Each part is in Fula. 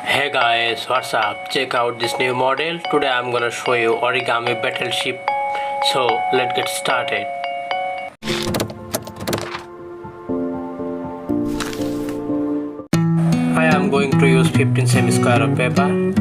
Hey guys, what's up? Check out this new model. Today I'm gonna show you Origami Battleship. So let's get started. I am going to use 15 cm square of paper.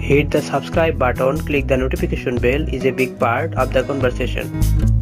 Hit the subscribe button, click the notification bell is a big part of the conversation.